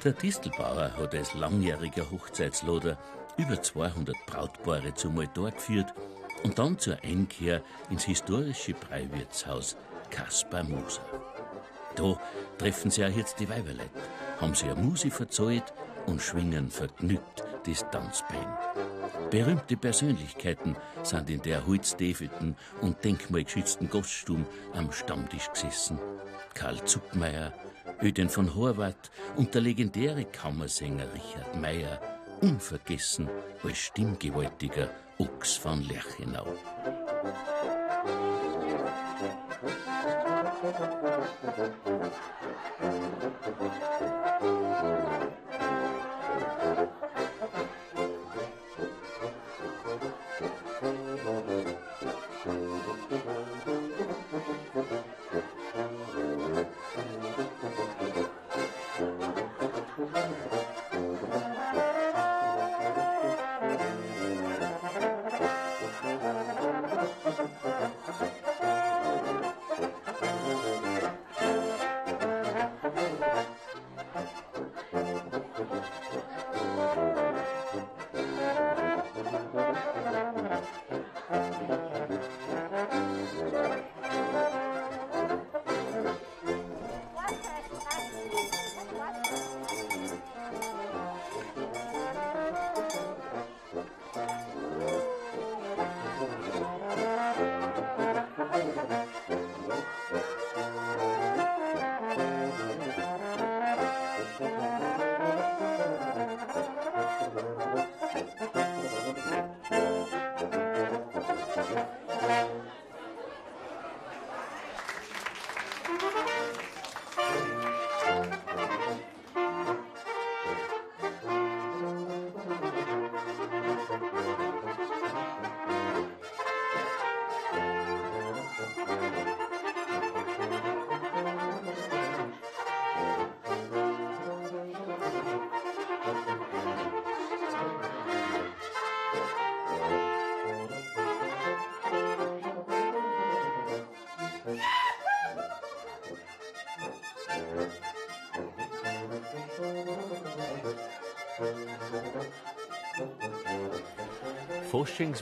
Der Distelbauer hat als langjähriger Hochzeitsloder über 200 Brautpaare zum Altar geführt und dann zur Einkehr ins historische Breiwirtshaus Kaspar Moser. Da treffen sie auch jetzt die Weiberleut, haben sie eine Musi verzahlt und schwingen vergnügt das Tanzbein. Berühmte Persönlichkeiten sind in der holztäfelten und denkmalgeschützten Gaststube am Stammtisch gesessen. Karl Zuckmeier, Öden von Horvath und der legendäre Kammersänger Richard Meyer, unvergessen als stimmgewaltiger Ochs von Lerchenau.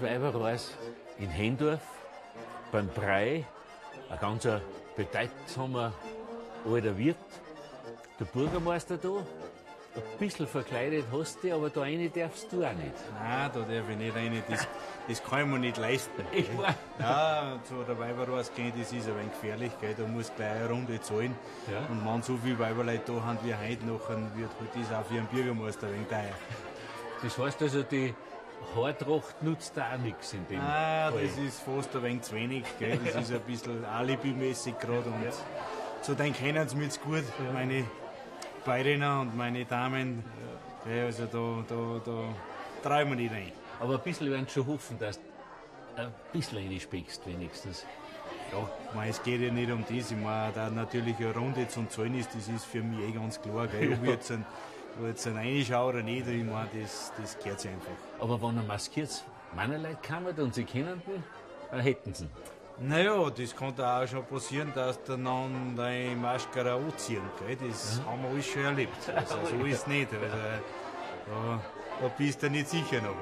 Weiberroas in Henndorf, beim Brei, ein ganz bedeutsamer alter Wirt, der Bürgermeister da, ein bisschen verkleidet hast du dich, aber da rein darfst du auch nicht. Nein, da darf ich nicht rein, das kann ich mir nicht leisten. Ich war. Ja, so der Weiberroas gehen, das ist ein wenig gefährlich, gell? Da muss gleich eine Runde zahlen. Ja. Und wenn so viele Weiberleute da haben wie heute noch, dann wird halt das auch für einen Bürgermeister ein wenig teuer. Das heißt also, die Haartracht nutzt da auch nichts in dem Nein, Fall. das ist fast ein wenig zu wenig, gell? Das ist ein bisschen alibimäßig gerade und so dann kennen sie mich gut, meine Bayerinnen und meine Damen. Ja, also da trauen wir nicht rein. Aber ein bisschen werden schon hoffen, dass du ein bisschen reinspeckst wenigstens. Ja, ich meine, es geht ja nicht um das. Ich meine, da natürlich eine Runde zum Zahlen ist, das ist für mich ganz klar. Gell? Ob jetzt ein reinschaue oder nicht, ich meine, das gehört sich einfach. Aber wenn er maskiert Männerleute kommen und sie kennen den, dann hätten sie ihn. Naja, das kann da auch schon passieren, dass der dann deine Maske anziehen. Gell? Das haben wir alles schon erlebt. Also, so ist es nicht. Also, da bist du nicht sicher noch.